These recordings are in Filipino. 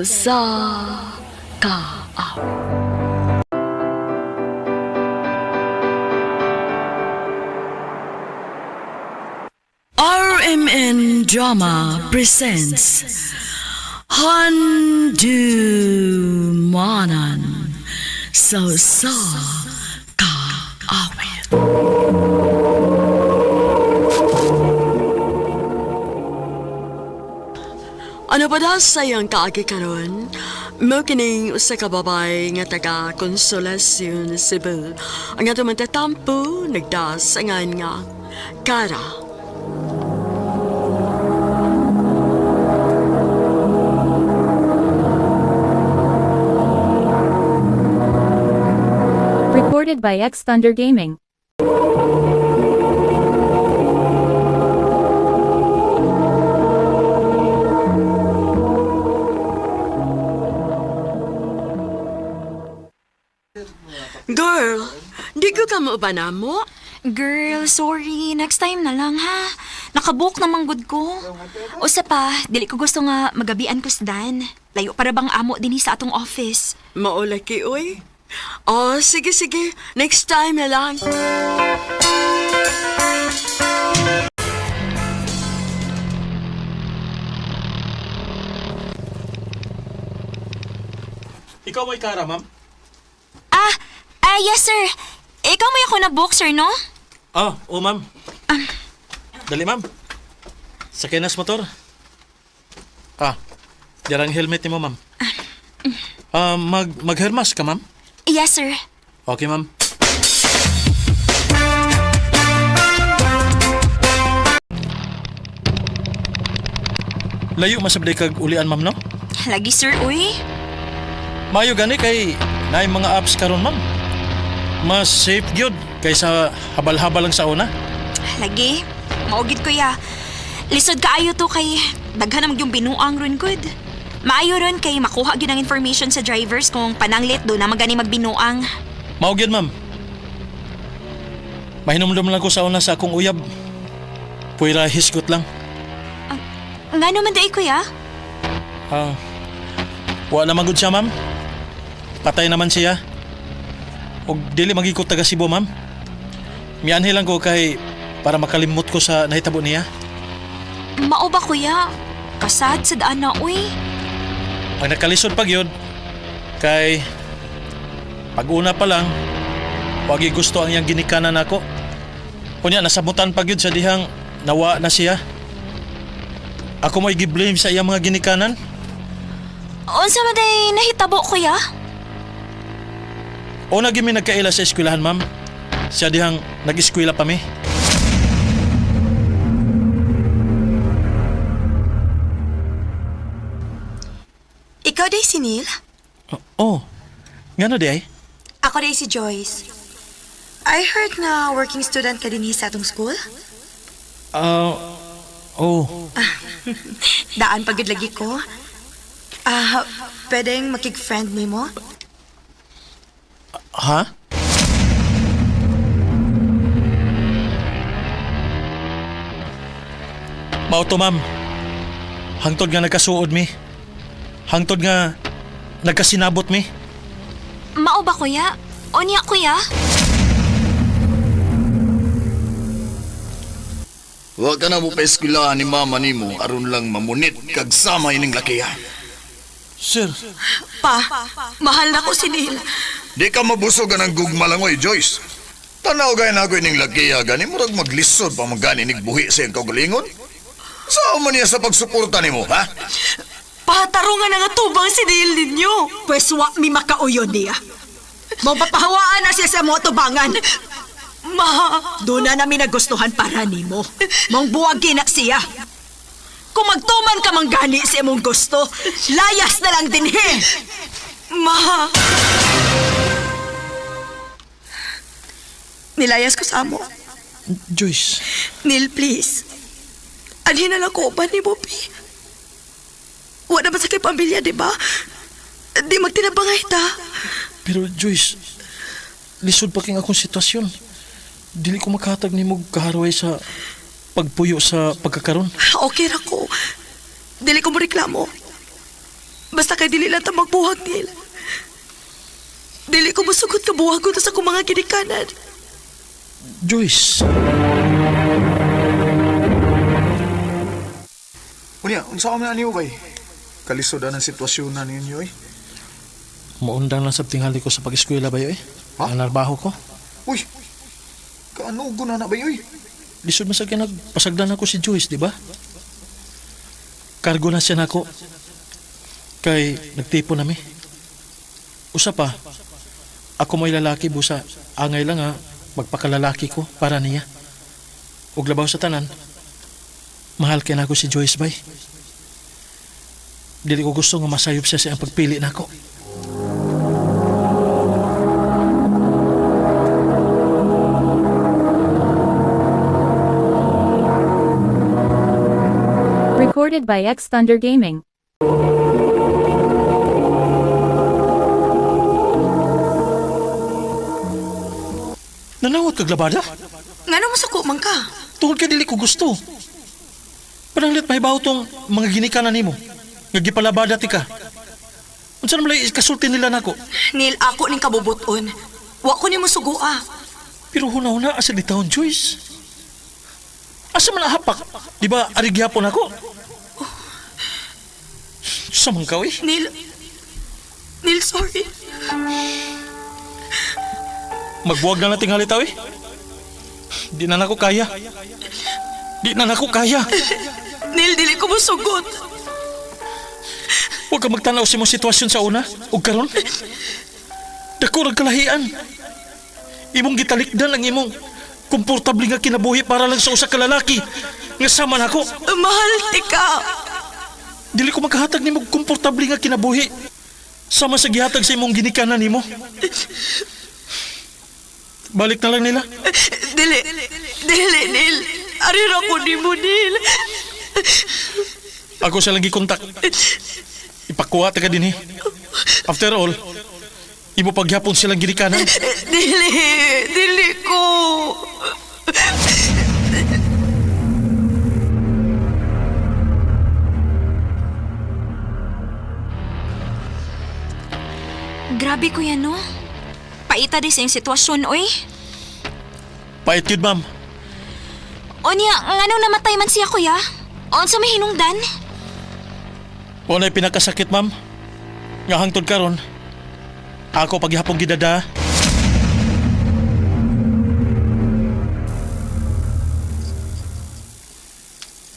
sa kaaw. RMN Drama presents Handumanan sa kaawit. Ano ba daw sayang kaagi karon? Mo kining usa ka babay nga taga Consolacion, Cebu. Ang ato man tatampo nagdas angan nga Kara. Recorded by X Thunder Gaming. Girl, di ko ka maubanan mo? Girl, sorry. Next time na lang, ha? Nakabook na manggod ko. O sa pa, dili ko gusto nga magabian ko sa Dan. Layo para bang amo din sa atong office. Maulaki, uy. Oh, sige. Next time na lang. Ikaw may Kara, ma'am? Yes, sir. Ikaw may ako na-book, sir, no? Oo, ma'am. Dali, ma'am. Sakay nas motor. Jarang helmet ni mo, ma'am. Maghermas ka, ma'am? Yes, sir. Okay, ma'am. Layo masabday kag ulian, ma'am, no? Lagi, sir, uy. Mayo gani kay naay mga apps karon, ma'am. Mas safe gyud kaysa habal-habal lang sa una. Lagi. Maugid ko ya. Lisod kaayo to kay daghan namang yung binuang ron good. Maayo ron kay makuha gyud ang information sa drivers kung pananglit do na magani magbinuang. Mao gyud, ma'am. Mahinumdum lang ko sa una sa akong uyab. Puwira hisgot lang. Ngano man dai kuya? Wa na magud siya, ma'am. Patay naman siya. Og dili magikot taga Cebu, ma'am. Mianhi lang ko kay para makalimot ko sa nahitabo niya. Mao ba kuya? Kasad sa daan na uy. Ang nakalisod pag yun, kay pag-una pa lang, wagi gusto ang iyang ginikanan ako. Kunya, nasabutan pag yun sa dihang nawa na siya. Ako mo i-blame sa iyang mga ginikanan? Unsa man day nahitabo kuya? O naging nagkaila sa eskwelahan, ma'am. Siya dihang nag-eskwela pa mi. Ikaw day si Neil? Nga na di ay? Ako day si Joyce. I heard na working student ka din sa atong school? Daan pagod lagi ko. Pwedeng makig-friend ni mo? Ha? Mao to, ma'am. Hangtod nga nagkasuod mi. Hangtod nga nagkasinabot mi. Mao ba kuya? Unya kuya? Wa ka na mo pa eskwelahan ni mama nimo aron lang mamunit kag sama ining lakiya. Sir, Pa, mahal na ko si Neil. Di ka mabusog ka ng gugmalangoy, Joyce. Tanaw gaya na ako ining lakiya gani murag maglisod pa magani nig buhi sa iyang kaugalingon. Saan man niya sa pagsuporta nimo, ha? Patarungan na nga tubang si Neil ninyo. Pwes wa mi makauyon niya. Mapapahawaan na siya sa mga tubangan. Ma, doon na namin nagustuhan para nimo. Mong buwagi na siya. Kung magtuman ka mang gani sa imong gusto, layas na lang din he. Ma. Nilayas ko sa amo. Joyce. Neil, please. Anhin na lang ko ba ni Bobby? Wala ba sa kay pamilya, di ba? Di magtinabangay ta. Pero Joyce, lisod pa king akong sitwasyon. Dili ko makahatag ni mo kaharaway sa pagpuyo sa pagkakaroon. Okay ra ko. Dili ko mo reklamo. Basta kay dili lang ta magbuhag, Neil. Dili ko masugod ka buhag ko sa akong mga ginikanan. Joyce, Unya, unsa ka man niyo bay? Kalisod ang sitwasyon na ninyo eh. maundang lang sa tingali ko sa pag-eskwela ba yun eh? Ha? Ang narbaho ko. Uy, kaanugo na ba yun? Lisod man sa nagpasagdan ako si Joyce, di ba? Kargo na siya nako. Kay nagtipo nami. Usa pa, ako mo'y lalaki busa. Angay lang ha, magpakalalaki ko para niya. Ug labaw sa tanan, mahal kay nako si Joyce bay. Dili ko gusto nga masayop siya sa ang pagpili nako. Recorded by X Thunder Gaming. Nanawat kag labada? Ngano masuko man ka? Tungod kay dili ko gusto. Pananglit mahibaw tong mga ginikanan nimo. Nga gipalabada ti ka. Unsa naman lay kasulti nila nako? Neil, ako ning kabubuton. Wa ko nimo sugua. Pero huna-huna asa di taon, Joyce. Asa man hapak? Di ba arigyapon ako? Sa man ka, eh? Neil, sorry. Magbuwag na nating halitaw, eh. Di na nako kaya. Di na nako kaya. Neil, dili ko musugot. Huwag ka magtanaw sa imong sitwasyon sa una. O karon. Dako kalahian. Imong gitalikdan ang imong komportable nga kinabuhi para lang sa usa ka lalaki nga sama nako. Mahal ti ka. Dili ko makahatag nimo komportable nga kinabuhi sama sa gihatag sa imong ginikanan nimo. Balik na lang nila. Dili, Neil. Arira ko nimo, Neil. Ako siya lang gikontak. Ipakuha ta ka din eh. After all, imo paghapon silang ginikanan. Dili ko. Grabe ko yan, no? Paita di sa yung sitwasyon, oy. Pait yun, ma'am. Onya, ngano namatay man siya, kuya? On sa may hinungdan? Una'y pinakasakit, ma'am. Nga hangtod karon. Ako paghapon gidada.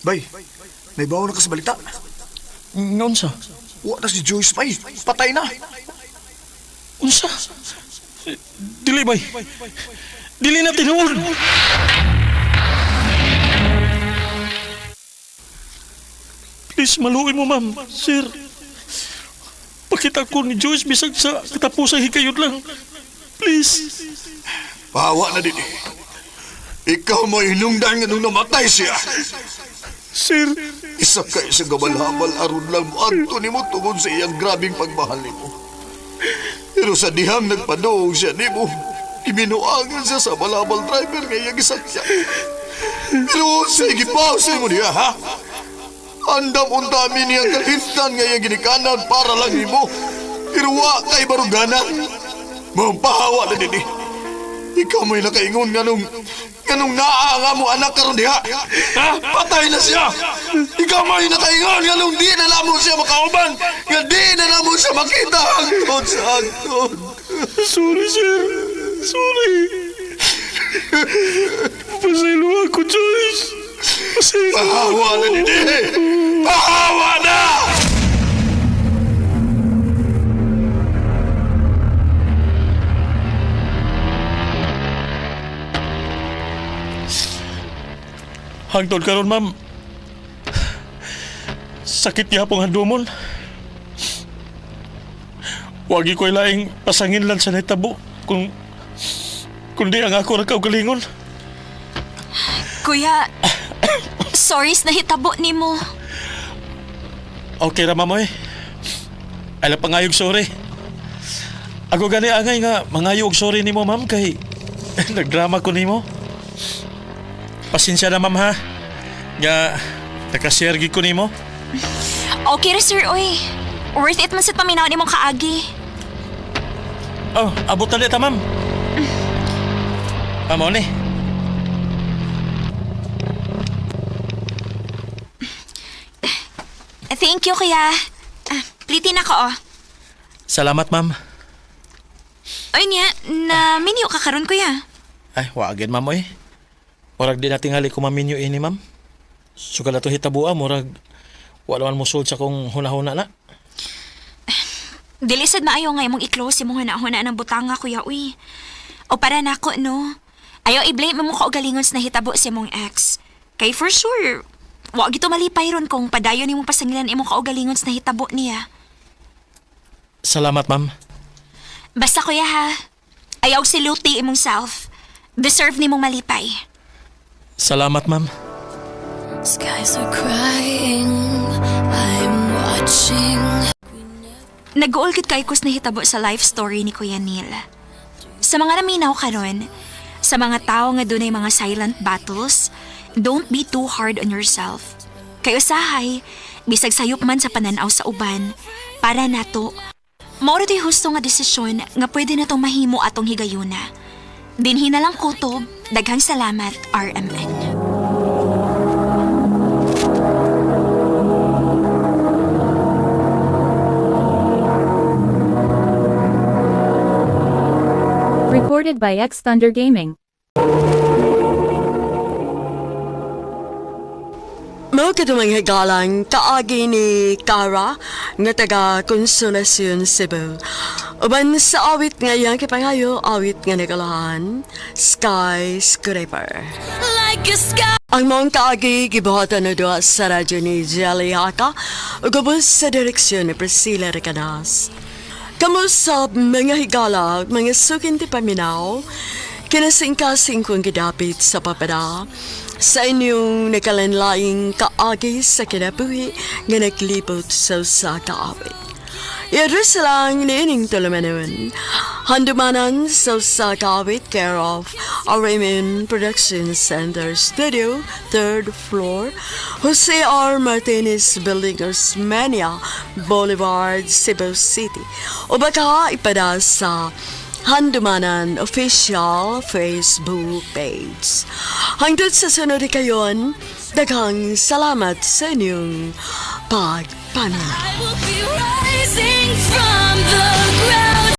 Bay, may bawa na ka sa balita. Unsa? Wa na si Joyce bay. Patay na. Unsa? Dili bay. Dili na tinuod. Please, maluin mo, ma'am. Sir, pakita ko ni Joyce bisag sa katapusang hikayot lang. Please. Bawa na din eh. Ikaw mo hinungdan nga nung namatay siya. Sir, Isa kay sa gabal-habal aron lang mo adto nimo tungod sa iyang grabing pagmahal nimo. Pero sa dihang nagpadoong siya nimo, ibinuangan siya sa balabal driver nga iyang gisakya. Pero sige pause mo niya, ha? Andam unta mi niyang kalintan nga iyang ginikanan para lang nimo. Pero wa kay baruganan. Mampahawa na din eh. Ikaw mo'y nakaingon nga nung naanga mo anak karon diha. Ha? Patay na siya. Ikaw mo'y nakaingon nga nung di na namo siya makauban. Nga di na namo siya makita hangtod sa hangtod. sorry, sir. Sorry. Pasaylo ako, Joyce. Pasaylo. Pahawa na din eh. Pahawa na! Hangtod karon, ma'am. Sakit niya pong handumon. Wagi ko'y laing pasangin lang sa naitabo kundi ang ako nagkaugalingon. Kuya, sorry na hitabo ni mo. Okay ra, mamoy. Alam pangayog sorry. Ako gani angay nga mangayog sorry nimo, ma'am, kay nagdrama ko nimo. Pasensya na, ma'am, ha. Nga nakashare gid ko nimo. Okay ra, sir, oy. Worth it man sa paminaw ni mong kaagi. Oh, abot na dito, ma'am. Amo ni. Thank you, kuya. Plitin ako, oh. Salamat, ma'am. Ay niya, na menu ka karon, kuya. Ay, wagin, ma'am, oy. Murag di natingali ko maminyo ini, ma'am. Sugal na to hitabua, murag wala man mo sulod sa kong hunahuna na. Dilisad na ayaw nga imong i-close imong huna-huna ng butanga, kuya, uy. O para nako, no? Ayaw i-blame mo ka og galingon sa nahitabo si imong ex. Kay for sure, wag ito malipay ron kung padayon imong pasangilan imong kaugalingon sa nahitabo niya. Salamat, ma'am. Basta, kuya, ha? Ayaw siluti imong self. Deserve ni mong malipay. Salamat, ma'am. Skies are crying, I'm watching. Nag-uol gid kay kus nahitabo sa life story ni Kuya Neil. Sa mga naminaw karon, sa mga tao nga dunay mga silent battles, don't be too hard on yourself. Kay usahay, bisag sayop man sa pananaw sa uban, para nato, mauro to'y husto nga desisyon nga pwede na tong mahimo atong higayuna. Dinhi na lang kutob, daghang salamat, RMN. Recorded by X Thunder Gaming. Mao kadumang higalang kaagi ni Cara nga taga Consolacion, Cebu. Uban sa awit nga iyang kipangayo, awit nga nagalahan, Skyscraper. Like a sky. Ang mong kaagi gibuhatan na doon sa radyo ni Jelly Haka o gabos sa direksyon ni Priscilla Recadas. Kamusta mga higala, mga sukin ti paminaw, kinasingkasing kong gidapit sa papada, sa inyong nakalanlaing kaagi sa kinabuhi nga naglibot sa kaawit. Iadres lang niining tulumanon, handumanan sa kaawit care of Raymond Production Center Studio, 3rd floor, Jose R. Martinez Building, Osmeña Boulevard, Cebu City. O baka ipada sa Handumanan Official Facebook page. Hangtod sa sunod kayon, daghang salamat sa inyong pagpanunood. I will be rising.